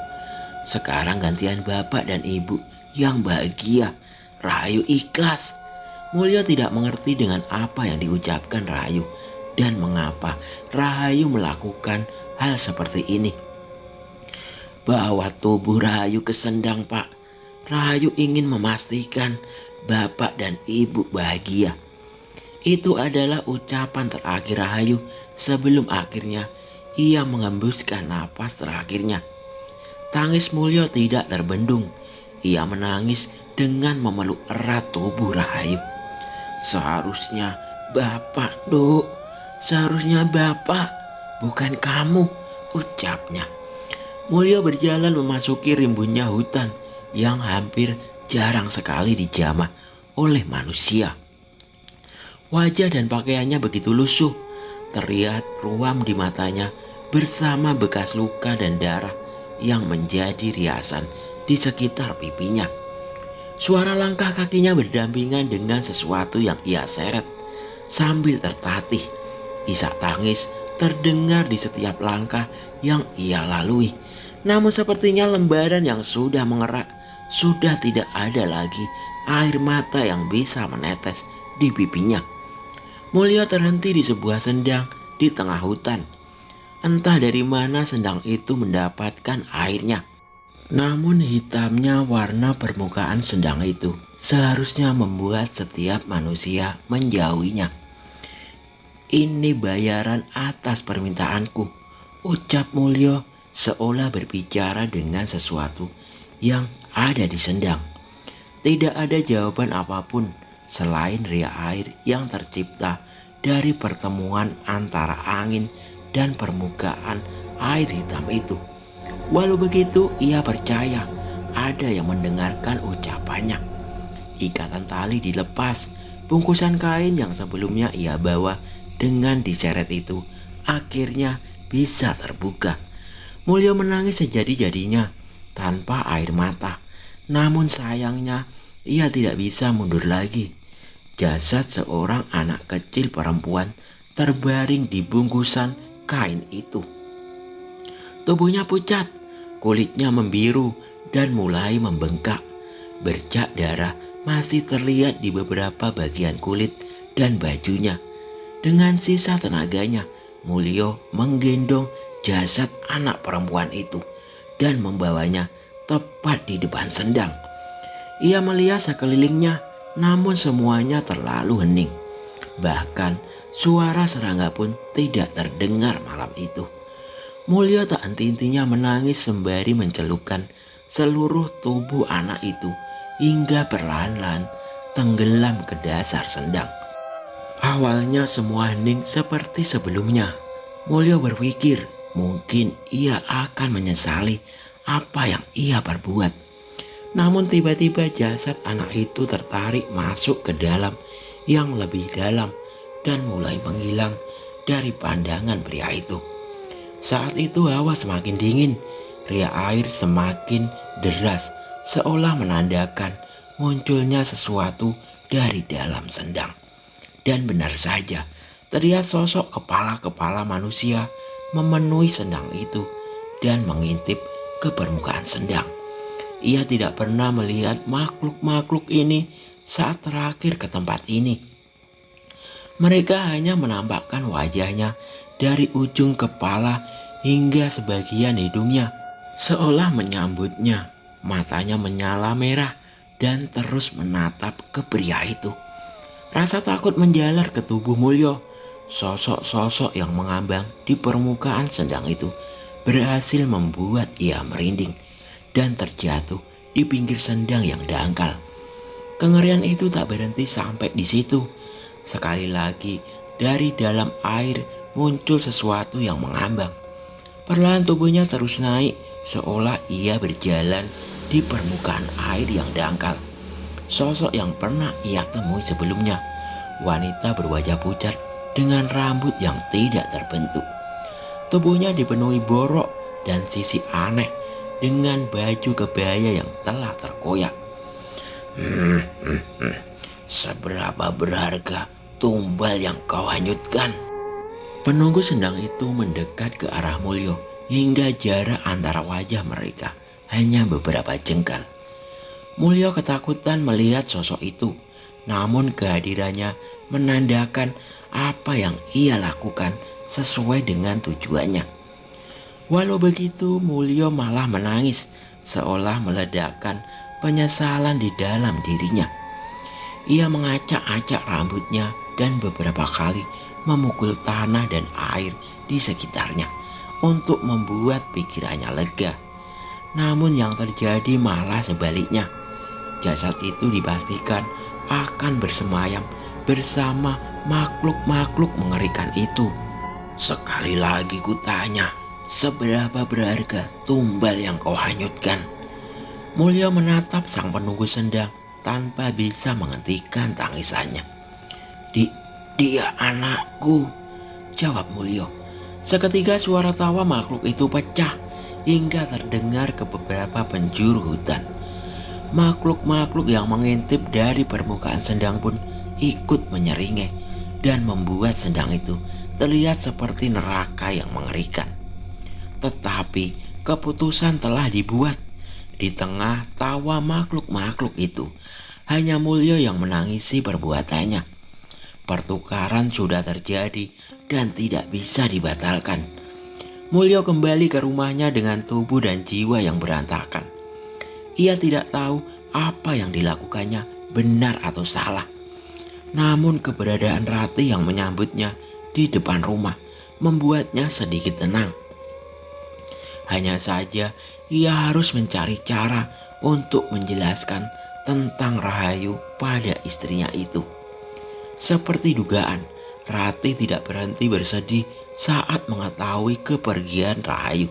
Sekarang gantian bapak dan ibu yang bahagia. Rahayu ikhlas." Mulyo tidak mengerti dengan apa yang diucapkan Rahayu dan mengapa Rahayu melakukan hal seperti ini. "Bawa tubuh Rahayu ke Sendang, Pak. Rahayu ingin memastikan bapak dan ibu bahagia." Itu adalah ucapan terakhir Rahayu sebelum akhirnya ia mengembuskan napas terakhirnya. Tangis Mulyo tidak terbendung. Ia menangis dengan memeluk erat tubuh Rahayu. "Seharusnya bapak, Duk. Seharusnya bapak, bukan kamu," ucapnya. Mulyo berjalan memasuki rimbunnya hutan yang hampir jarang sekali dijamah oleh manusia. Wajah dan pakaiannya begitu lusuh, terlihat ruam di matanya bersama bekas luka dan darah yang menjadi riasan di sekitar pipinya. Suara langkah kakinya berdampingan dengan sesuatu yang ia seret sambil tertatih. Isak tangis terdengar di setiap langkah yang ia lalui. Namun sepertinya lembaran yang sudah mengerak, sudah tidak ada lagi air mata yang bisa menetes di pipinya. Mulyo terhenti di sebuah sendang di tengah hutan. Entah dari mana sendang itu mendapatkan airnya. Namun hitamnya warna permukaan sendang itu seharusnya membuat setiap manusia menjauhinya. "Ini bayaran atas permintaanku," ucap Mulyo seolah berbicara dengan sesuatu yang ada di sendang. Tidak ada jawaban apapun selain ria air yang tercipta dari pertemuan antara angin dan permukaan air hitam itu. Walau begitu, ia percaya ada yang mendengarkan ucapannya. Ikatan tali dilepas, bungkusan kain yang sebelumnya ia bawa dengan diseret itu akhirnya bisa terbuka. Mulyo menangis sejadi-jadinya tanpa air mata. Namun sayangnya ia tidak bisa mundur lagi. Jasad seorang anak kecil perempuan terbaring di bungkusan kain itu. Tubuhnya pucat, kulitnya membiru dan mulai membengkak. Bercak darah masih terlihat di beberapa bagian kulit dan bajunya. Dengan sisa tenaganya, Mulyo menggendong jasad anak perempuan itu dan membawanya tepat di depan sendang. Ia melihat sekelilingnya, namun semuanya terlalu hening. Bahkan suara serangga pun tidak terdengar malam itu. Mulyo tak henti-hentinya menangis sembari mencelupkan seluruh tubuh anak itu hingga perlahan-lahan tenggelam ke dasar sendang. Awalnya semua hening seperti sebelumnya. Mulyo berpikir mungkin ia akan menyesali apa yang ia perbuat. Namun tiba-tiba jasad anak itu tertarik masuk ke dalam yang lebih dalam dan mulai menghilang dari pandangan pria itu. Saat itu hawa semakin dingin, riak air semakin deras, seolah menandakan munculnya sesuatu dari dalam sendang. Dan benar saja, terlihat sosok kepala-kepala manusia memenuhi sendang itu dan mengintip ke permukaan sendang. Ia tidak pernah melihat makhluk-makhluk ini saat terakhir ke tempat ini. Mereka hanya menampakkan wajahnya dari ujung kepala hingga sebagian hidungnya, seolah menyambutnya. Matanya menyala merah dan terus menatap ke pria itu. Rasa takut menjalar ke tubuh Mulyo. Sosok-sosok yang mengambang di permukaan sendang itu berhasil membuat ia merinding dan terjatuh di pinggir sendang yang dangkal. Kengerian itu tak berhenti sampai di situ. Sekali lagi dari dalam air muncul sesuatu yang mengambang. Perlahan tubuhnya terus naik seolah ia berjalan di permukaan air yang dangkal. Sosok yang pernah ia temui sebelumnya, wanita berwajah pucat dengan rambut yang tidak terbentuk. Tubuhnya dipenuhi borok dan sisi aneh dengan baju kebaya yang telah terkoyak. Seberapa berharga tumbal yang kau hanyutkan? Penunggu sendang itu mendekat ke arah Mulyo hingga jarak antara wajah mereka hanya beberapa jengkal. Mulyo ketakutan melihat sosok itu, namun kehadirannya menandakan apa yang ia lakukan sesuai dengan tujuannya. Walau begitu, Mulyo malah menangis seolah meledakkan penyesalan di dalam dirinya. Ia mengacak-acak rambutnya dan beberapa kali memukul tanah dan air di sekitarnya untuk membuat pikirannya lega. Namun yang terjadi malah sebaliknya. Jasad itu dipastikan akan bersemayam bersama makhluk-makhluk mengerikan itu. Sekali lagi kutanya, seberapa berharga tumbal yang kau hanyutkan? Mulyo menatap sang penunggu sendang tanpa bisa menghentikan tangisannya. Dia anakku, jawab Mulyo. Seketika suara tawa makhluk itu pecah hingga terdengar ke beberapa penjuru hutan. Makhluk-makhluk yang mengintip dari permukaan sendang pun ikut menyeringai dan membuat sendang itu terlihat seperti neraka yang mengerikan. Tetapi keputusan telah dibuat. Di tengah tawa makhluk-makhluk itu, hanya Mulyo yang menangisi perbuatannya. Pertukaran sudah terjadi dan tidak bisa dibatalkan. Mulyo kembali ke rumahnya dengan tubuh dan jiwa yang berantakan. Ia tidak tahu apa yang dilakukannya benar atau salah. Namun keberadaan Rati yang menyambutnya di depan rumah membuatnya sedikit tenang. Hanya saja ia harus mencari cara untuk menjelaskan tentang Rahayu pada istrinya itu. Seperti dugaan, Rati tidak berhenti bersedih saat mengetahui kepergian Rahayu.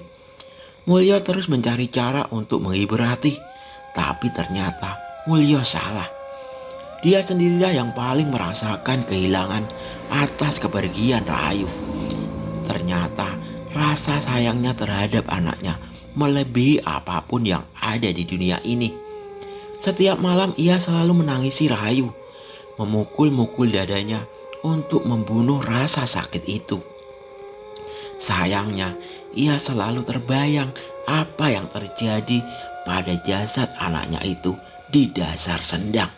Mulyo terus mencari cara untuk menghibur Rati, tapi ternyata Mulyo salah. Dia sendirilah yang paling merasakan kehilangan atas kepergian Rahayu. Ternyata rasa sayangnya terhadap anaknya melebihi apapun yang ada di dunia ini. Setiap malam ia selalu menangisi Rahayu, memukul-mukul dadanya untuk membunuh rasa sakit itu. Sayangnya, ia selalu terbayang apa yang terjadi pada jasad anaknya itu di dasar sendang.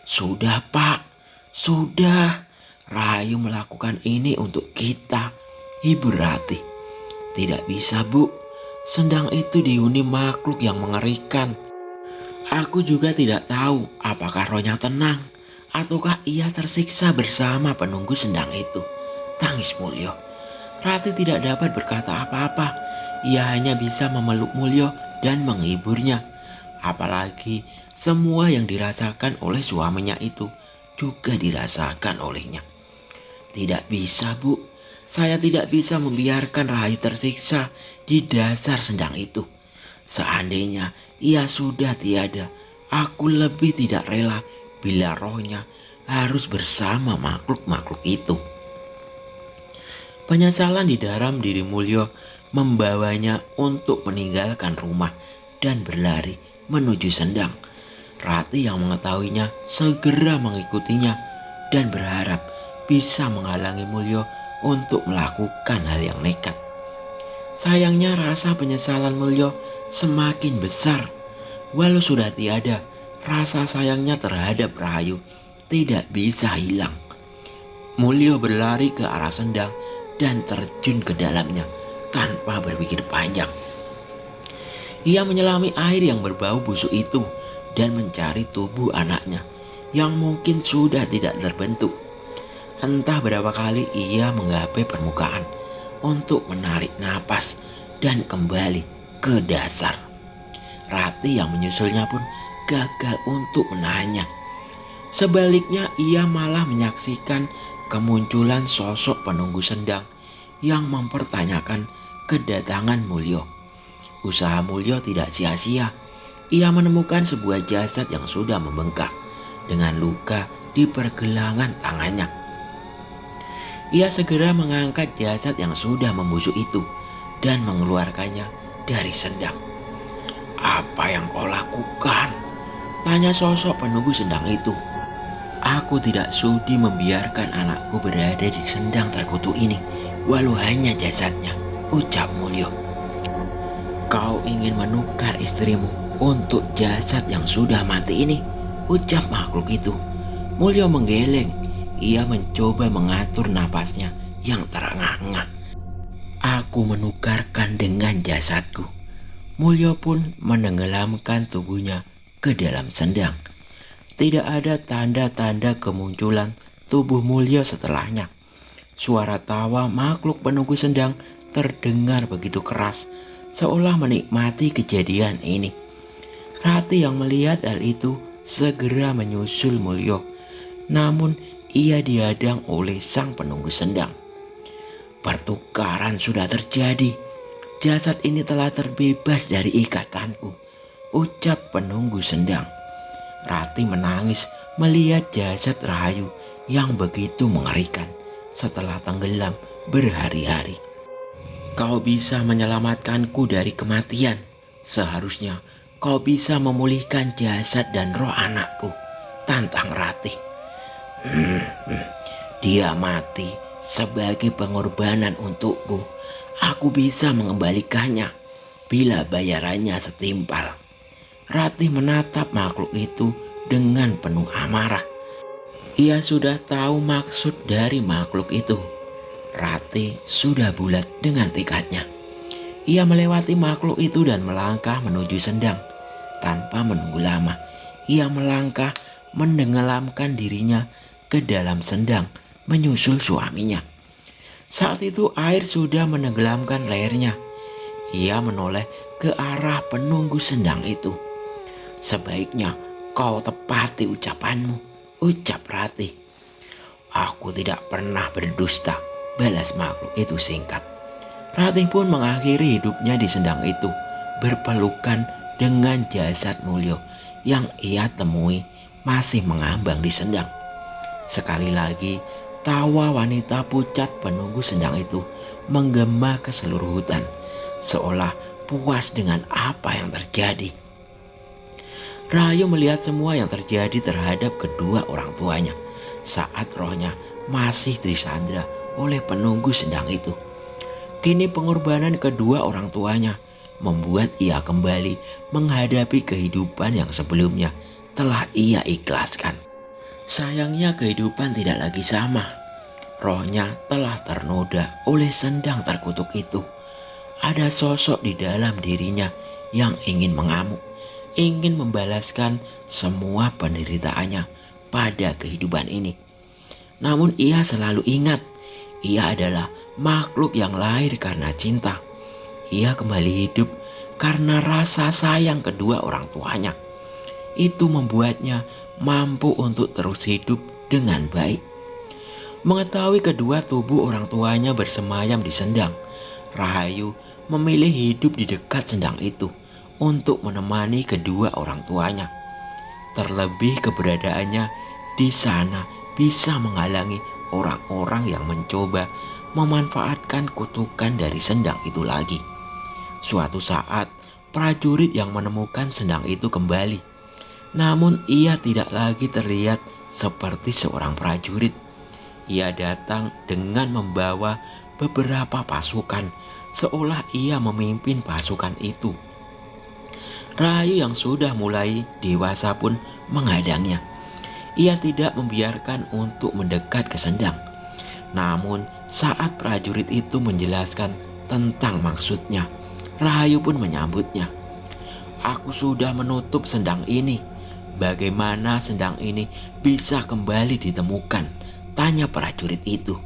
Sudah Pak, sudah. Rahayu melakukan ini untuk kita, Ibu Rati. Tidak bisa Bu, sendang itu dihuni makhluk yang mengerikan. Aku juga tidak tahu apakah rohnya tenang ataukah ia tersiksa bersama penunggu sendang itu, tangis Mulyo. Rati tidak dapat berkata apa-apa. Ia hanya bisa memeluk Mulyo dan menghiburnya. Apalagi semua yang dirasakan oleh suaminya itu juga dirasakan olehnya. Tidak bisa Bu, saya tidak bisa membiarkan Rahayu tersiksa di dasar sendang itu. Seandainya ia sudah tiada, aku lebih tidak rela bila rohnya harus bersama makhluk-makhluk itu. Penyesalan di dalam diri Mulyo membawanya untuk meninggalkan rumah dan berlari menuju Sendang. Rati yang mengetahuinya segera mengikutinya dan berharap bisa menghalangi Mulyo untuk melakukan hal yang nekat. Sayangnya rasa penyesalan Mulyo semakin besar. Walau sudah tiada, rasa sayangnya terhadap Rahayu tidak bisa hilang. Mulyo berlari ke arah Sendang dan terjun ke dalamnya tanpa berpikir panjang. Ia menyelami air yang berbau busuk itu dan mencari tubuh anaknya yang mungkin sudah tidak terbentuk. Entah berapa kali ia menggapai permukaan untuk menarik napas dan kembali ke dasar. Rati yang menyusulnya pun gagal untuk menahannya. Sebaliknya ia malah menyaksikan kemunculan sosok penunggu Sendang yang mempertanyakan kedatangan Mulyo. Usaha Mulyo tidak sia-sia. Ia menemukan sebuah jasad yang sudah membengkak dengan luka di pergelangan tangannya. Ia segera mengangkat jasad yang sudah membusuk itu dan mengeluarkannya dari Sendang. "Apa yang kau lakukan?" tanya sosok penunggu Sendang itu. "Aku tidak sudi membiarkan anakku berada di Sendang terkutuk ini, walau hanya jasadnya," ucap Mulyo. "Kau ingin menukar istrimu untuk jasad yang sudah mati ini?" ucap makhluk itu. Mulyo menggeleng. Ia mencoba mengatur napasnya yang terengah-engah. "Aku menukarkan dengan jasadku." Mulyo pun menenggelamkan tubuhnya ke dalam Sendang. Tidak ada tanda-tanda kemunculan tubuh Mulyo setelahnya. Suara tawa makhluk penunggu Sendang terdengar begitu keras, seolah menikmati kejadian ini. Rati yang melihat hal itu segera menyusul Mulyo, namun ia dihadang oleh sang penunggu Sendang. "Pertukaran sudah terjadi. Jasad ini telah terbebas dari ikatanku," ucap penunggu Sendang. Rati menangis melihat jasad Rahayu yang begitu mengerikan setelah tenggelam berhari-hari. "Kau bisa menyelamatkanku dari kematian. Seharusnya kau bisa memulihkan jasad dan roh anakku," tantang Rati. "Dia mati sebagai pengorbanan untukku. Aku bisa mengembalikannya bila bayarannya setimpal." Rati menatap makhluk itu dengan penuh amarah. Ia sudah tahu maksud dari makhluk itu. Rati sudah bulat dengan tekadnya. Ia melewati makhluk itu dan melangkah menuju Sendang. Tanpa menunggu lama, ia melangkah menenggelamkan dirinya ke dalam Sendang menyusul suaminya. Saat itu air sudah menenggelamkan lehernya. Ia menoleh ke arah penunggu Sendang itu. "Sebaiknya kau tepati ucapanmu," ucap Rati. "Aku tidak pernah berdusta," balas makhluk itu singkat. Rati pun mengakhiri hidupnya di Sendang itu, berpelukan dengan jasad Mulyo yang ia temui masih mengambang di Sendang. Sekali lagi tawa wanita pucat penunggu Sendang itu menggema ke seluruh hutan, seolah puas dengan apa yang terjadi. Rahayu melihat semua yang terjadi terhadap kedua orang tuanya saat rohnya masih disandra oleh penunggu Sendang itu. Kini pengorbanan kedua orang tuanya membuat ia kembali menghadapi kehidupan yang sebelumnya telah ia ikhlaskan. Sayangnya kehidupan tidak lagi sama. Rohnya telah ternoda oleh Sendang terkutuk itu. Ada sosok di dalam dirinya yang ingin mengamuk, ingin membalaskan semua penderitaannya pada kehidupan ini. Namun ia selalu ingat, ia adalah makhluk yang lahir karena cinta. Ia kembali hidup karena rasa sayang kedua orang tuanya. Itu membuatnya mampu untuk terus hidup dengan baik. Mengetahui kedua tubuh orang tuanya bersemayam di Sendang, Rahayu memilih hidup di dekat Sendang itu untuk menemani kedua orang tuanya. Terlebih keberadaannya di sana bisa menghalangi orang-orang yang mencoba memanfaatkan kutukan dari sendang itu lagi. Suatu saat, prajurit yang menemukan sendang itu kembali. Namun ia tidak lagi terlihat seperti seorang prajurit. Ia datang dengan membawa beberapa pasukan, seolah ia memimpin pasukan itu. Rahayu yang sudah mulai dewasa pun menghadangnya. Ia tidak membiarkan untuk mendekat ke sendang. Namun saat prajurit itu menjelaskan tentang maksudnya, Rahayu pun menyambutnya. "Aku sudah menutup sendang ini. Bagaimana sendang ini bisa kembali ditemukan?" tanya prajurit itu.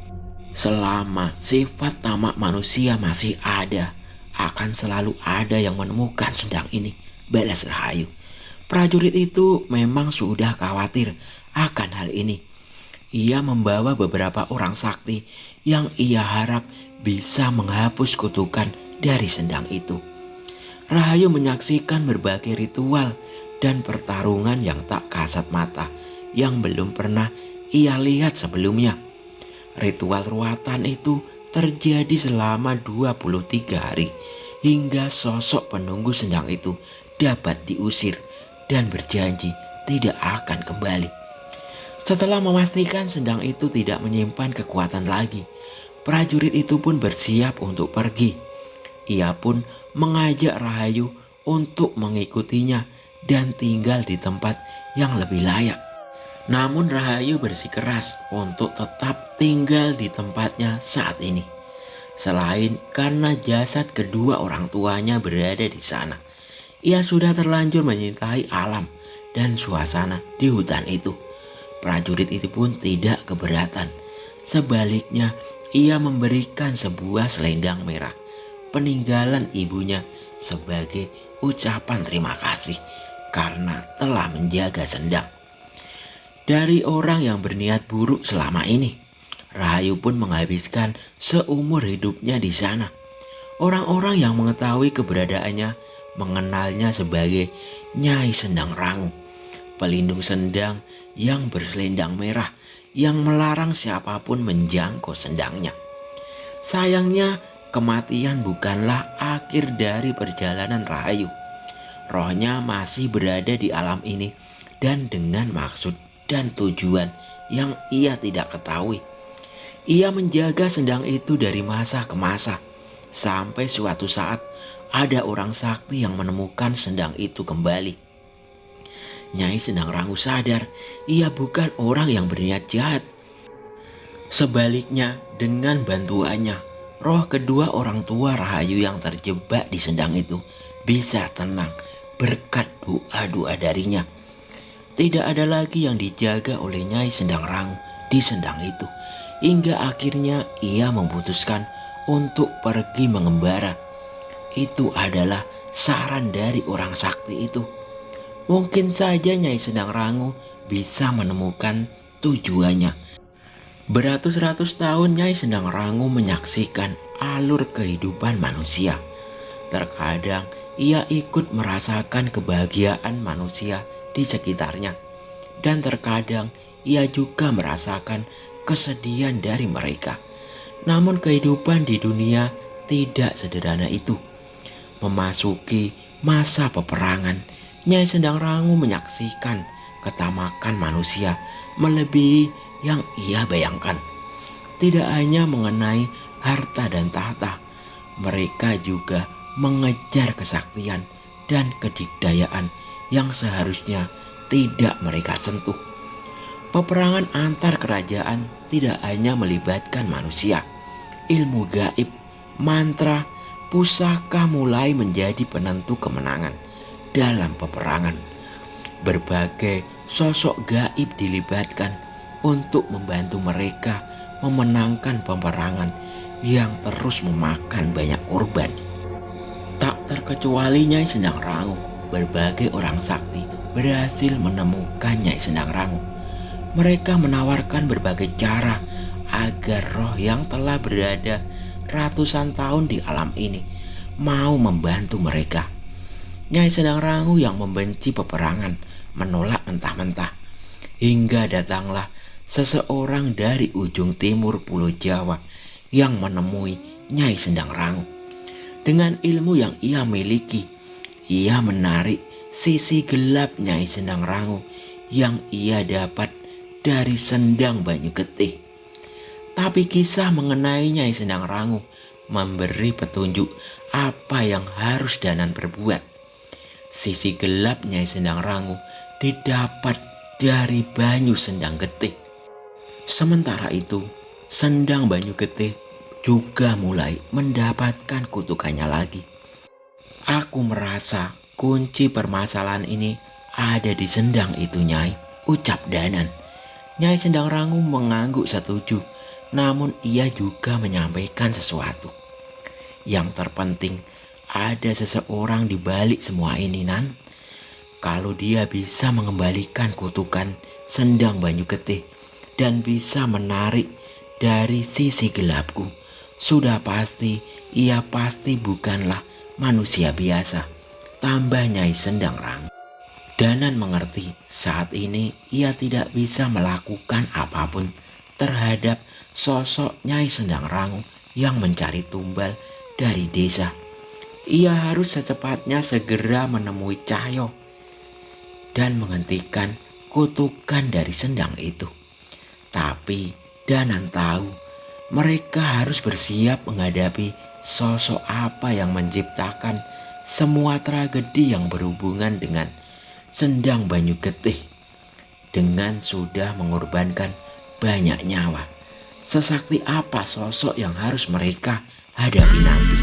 "Selama sifat tamak manusia masih ada, akan selalu ada yang menemukan sendang ini," balas Rahayu. Prajurit itu memang sudah khawatir akan hal ini. Ia membawa beberapa orang sakti yang ia harap bisa menghapus kutukan dari sendang itu. Rahayu menyaksikan berbagai ritual dan pertarungan yang tak kasat mata yang belum pernah ia lihat sebelumnya. Ritual ruatan itu terjadi selama 23 hari hingga sosok penunggu sendang itu dapat diusir dan berjanji tidak akan kembali. Setelah memastikan sendang itu tidak menyimpan kekuatan lagi, prajurit itu pun bersiap untuk pergi. Ia pun mengajak Rahayu untuk mengikutinya dan tinggal di tempat yang lebih layak. Namun Rahayu bersikeras untuk tetap tinggal di tempatnya saat ini. Selain karena jasad kedua orang tuanya berada di sana, ia sudah terlanjur menyintai alam dan suasana di hutan itu. Prajurit itu pun tidak keberatan. Sebaliknya, ia memberikan sebuah selendang merah peninggalan ibunya sebagai ucapan terima kasih karena telah menjaga sendang dari orang yang berniat buruk selama ini. Rahayu pun menghabiskan seumur hidupnya di sana. Orang-orang yang mengetahui keberadaannya mengenalnya sebagai Nyai Sendang Rangu, pelindung sendang yang berselendang merah yang melarang siapapun menjangkau sendangnya. Sayangnya, kematian bukanlah akhir dari perjalanan Rahayu. Rohnya masih berada di alam ini dan dengan maksud dan tujuan yang ia tidak ketahui. Ia menjaga sendang itu dari masa ke masa, sampai suatu saat ada orang sakti yang menemukan sendang itu kembali. Nyai Sendang Rangu sadar ia bukan orang yang berniat jahat. Sebaliknya, dengan bantuannya, roh kedua orang tua Rahayu yang terjebak di sendang itu bisa tenang berkat doa-doa darinya. Tidak ada lagi yang dijaga oleh Nyai Sendang Rangu di sendang itu, hingga akhirnya ia memutuskan untuk pergi mengembara. Itu adalah saran dari orang sakti itu. Mungkin saja Nyai Sendang Rangu bisa menemukan tujuannya. Beratus-ratus tahun Nyai Sendang Rangu menyaksikan alur kehidupan manusia. Terkadang ia ikut merasakan kebahagiaan manusia di sekitarnya, dan terkadang ia juga merasakan kesedihan dari mereka. Namun kehidupan di dunia tidak sederhana itu. Memasuki masa peperangan, Nyai Sendang Rangu menyaksikan ketamakan manusia melebihi yang ia bayangkan. Tidak hanya mengenai harta dan tahta, mereka juga mengejar kesaktian dan kedikdayaan yang seharusnya tidak mereka sentuh. Peperangan antar kerajaan tidak hanya melibatkan manusia. Ilmu gaib, mantra, pusaka mulai menjadi penentu kemenangan dalam peperangan. Berbagai sosok gaib dilibatkan untuk membantu mereka memenangkan peperangan yang terus memakan banyak korban. Tak terkecuali Nyai Sendang Rangu, berbagai orang sakti berhasil menemukan Nyai Sendang Rangu. Mereka menawarkan berbagai cara agar roh yang telah berada ratusan tahun di alam ini mau membantu mereka. Nyai Sendang Rangu yang membenci peperangan menolak mentah-mentah, hingga datanglah seseorang dari ujung timur Pulau Jawa yang menemui Nyai Sendang Rangu. Dengan ilmu yang ia miliki, ia menarik sisi gelap Nyai Sendang Rangu yang ia dapat dari Sendang Banyu Getih. Tapi kisah mengenai Nyai Sendang Rangu memberi petunjuk apa yang harus Danan perbuat. Sisi gelap Nyai Sendang Rangu didapat dari Banyu Sendang Getih. Sementara itu, Sendang Banyu Getih juga mulai mendapatkan kutukannya lagi. Aku merasa kunci permasalahan ini ada di sendang itu, Nyai, ucap Danan. Nyai Sendang Rangu mengangguk setuju, namun ia juga menyampaikan sesuatu. Yang terpenting, ada seseorang di balik semua ini, Nan. Kalau dia bisa mengembalikan kutukan Sendang Banyu Getih dan bisa menarik dari sisi gelapku, sudah pasti ia pasti bukanlah manusia biasa, tambah Nyai Sendang Rangu. Danan mengerti saat ini ia tidak bisa melakukan apapun terhadap sosok Nyai Sendang Rangu yang mencari tumbal dari desa. Ia harus secepatnya segera menemui Cahyo dan menghentikan kutukan dari sendang itu. Tapi Danan tahu mereka harus bersiap menghadapi sosok apa yang menciptakan semua tragedi yang berhubungan dengan Sendang Banyu Getih. Dengan sudah mengorbankan banyak nyawa, sesakti apa sosok yang harus mereka hadapi nanti?